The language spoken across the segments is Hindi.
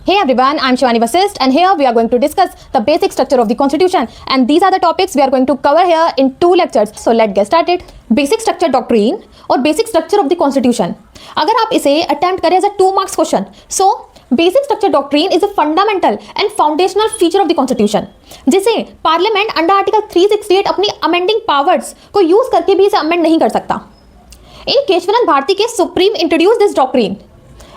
Hey everyone, I'm Shivani Vasist and here we are going to discuss the basic structure of the constitution and these are the topics we are going to cover here in 2 lectures. So let's get started. Basic structure doctrine और basic structure of the constitution. अगर आप इसे attempt करें as a 2 marks question, so basic structure doctrine is a fundamental and foundational feature of the constitution, जिसे पार्लियामेंट अंडर आर्टिकल 368 अपनी अमेंडिंग पावर्स को यूज करके भी इसे अमेंड नहीं कर सकता. इन केशवानंद भारती के Supreme introduce this doctrine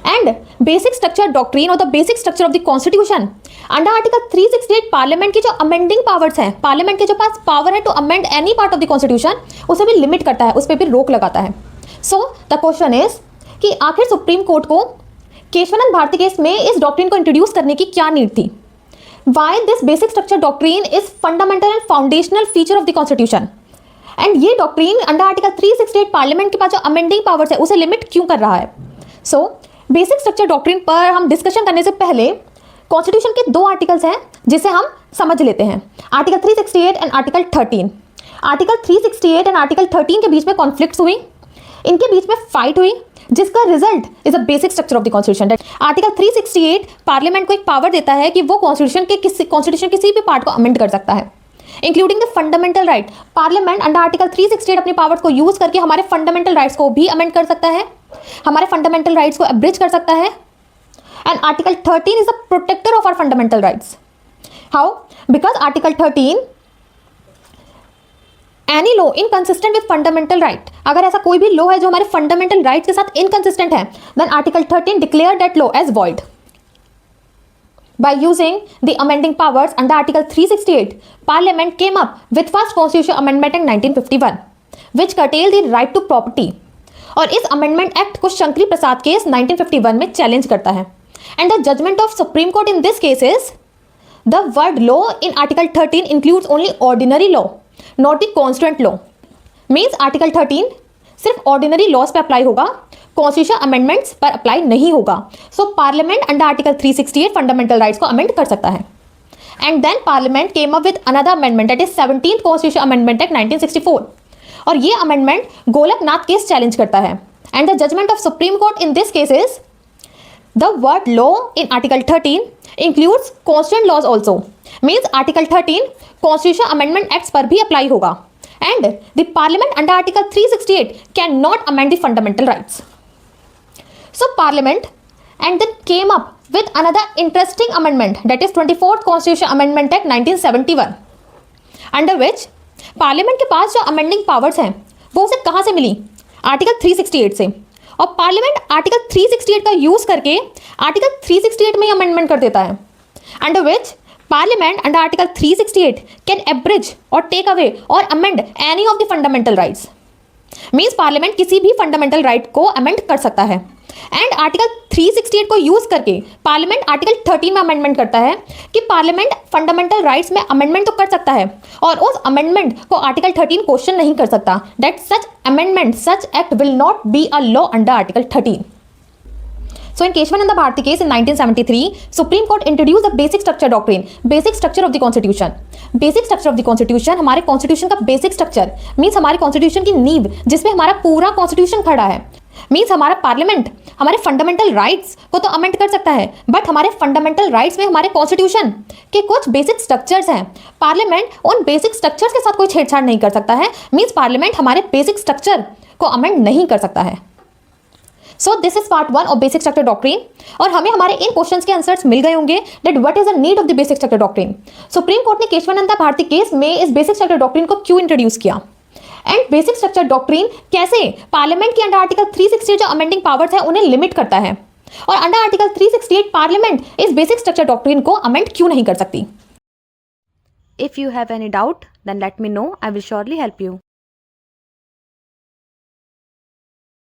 and basic structure doctrine और the basic structure of the constitution under article 368 parliament की जो अमेंडिंग पावर्स हैं, पार्लियामेंट के जो पास पावर है to amend any part of the constitution, उसे भी लिमिट करता है, उस पर भी रोक लगाता है. सो द क्वेश्चन इज कि आखिर सुप्रीम कोर्ट को केशवानंद भारती केस में इस डॉक्ट्रीन को इंट्रोड्यूस करने की क्या नीड थी. Why this basic structure doctrine is fundamental and foundational feature of the constitution and ये डॉक्ट्रीन अंडर आर्टिकल 368 पार्लियामेंट के पास जो अमेंडिंग पावर्स है उसे लिमिट क्यों कर रहा है. सो बेसिक स्ट्रक्चर डॉक्ट्रीन पर हम डिस्कशन करने से पहले कॉन्स्टिट्यूशन के 2 आर्टिकल्स हैं जिसे हम समझ लेते हैं, article 368 and article 13. Article 368 and article 13 के बीच में कॉन्फ्लिक्ट्स हुई, इनके बीच में फाइट हुई, जिसका result is a basic structure of the constitution. Article 368 parliament को एक पावर देता है कि वो कॉन्स्टिट्यूशन किसी भी पार्ट को अमेंड कर सकता है, including the fundamental right. Parliament under article 368 अपनी पावर्स को यूज करके हमारे फंडामेंटल राइट्स को भी अमेंड कर सकता है, हमारे फंडामेंटल राइट्स को अब्रिज कर सकता है. And article 13 is the protector of our fundamental rights. How? Because article 13 any law inconsistent with fundamental right, अगर ऐसा कोई भी लॉ है जो हमारे फंडामेंटल राइट्स के साथ इनकंसिस्टेंट है, then article 13 declare that law as void. By using the amending powers under Article 368, Parliament came up with first Constitutional Amendment in 1951, which curtailed the right to property. और इस अमेंडमेंट एक्ट को शंकरी प्रसाद केस 1951 में चैलेंज करता है. And the judgment of Supreme Court in this case is the word law in article 13 includes only ordinary law, not the constituent law. Means article 13 सिर्फ ऑर्डिनरी लॉज पे अप्लाई होगा, कॉन्स्टिट्यूशन अमेंडमेंट्स पर अप्लाई नहीं होगा. So parliament under article 368 fundamental rights को अमेंड कर सकता है. And then parliament came up with another amendment that is 17th constitution amendment act 1964. और ये अमेंडमेंट गोलकनाथ केस चैलेंज करता है. And the judgment of Supreme Court in this case is the word law in article 13 includes constituent laws also. Means article 13 constitution amendment acts पर भी अप्लाई होगा. And the Parliament under Article 368 cannot amend the fundamental rights. So Parliament and then came up with another interesting amendment, that is 24th Constitution Amendment Act 1971, under which Parliament के पास जो amending powers हैं वो उसे कहाँ से मिली? आर्टिकल 368 से. और पार्लियामेंट आर्टिकल 368 का यूज करके आर्टिकल 368 में ही अमेंडमेंट कर देता है, under which Parliament under Article 368 can abridge or take away or amend any of the fundamental rights. Means Parliament किसी भी fundamental right को amend कर सकता है. एंड आर्टिकल 368 को यूज करके पार्लियामेंट आर्टिकल 13 में अमेंडमेंट करता है कि पार्लियामेंट फंडामेंटल राइट्स में अमेंडमेंट तो कर सकता है और उस अमेंडमेंट को आर्टिकल 13 क्वेश्चन नहीं कर सकता. That such amendment such act will not be a law under article 13. So in Keshwananda Bharati case in 1973, Supreme Court introduced the basic structure doctrine, basic structure of the constitution. Basic structure of the constitution हमारे constitution का basic structure means हमारे constitution की नींव जिसमें हमारा पूरा constitution खड़ा है. means हमारा पार्लियामेंट हमारे फंडामेंटल राइट्स को तो अमेंड कर सकता है, बट हमारे फंडामेंटल राइट्स में हमारे कॉन्स्टिट्यूशन के कुछ बेसिक स्ट्रक्चर्स हैं. पार्लियामेंट उन बेसिक स्ट्रक्चर्स के साथ कोई छेड़छाड़ नहीं कर सकता है. मीन्स पार्लियामेंट हमारे बेसिक स्ट्रक्चर को अमेंड नहीं कर सकता है. So this is part 1 of basic structure doctrine. और हमें हमारे इन क्वेश्चंस के आंसर्स मिल गए होंगे that what is the need of the basic structure doctrine. Supreme court ने केशवानंदा भारती केस में इस बेसिक स्ट्रक्चर डॉक्ट्रीन को क्यों इंट्रोड्यूस किया एंड बेसिक स्ट्रक्चर डॉक्ट्रीन कैसे पार्लियामेंट के अंडर आर्टिकल 368 जो अमेंडिंग पावर्स है उन्हें लिमिट करता है और अंडर आर्टिकल 368 पार्लियामेंट इस बेसिक स्ट्रक्चर डॉक्ट्रीन को अमेंड क्यों नहीं कर सकती. If you have any doubt, then let me know. I will surely help you.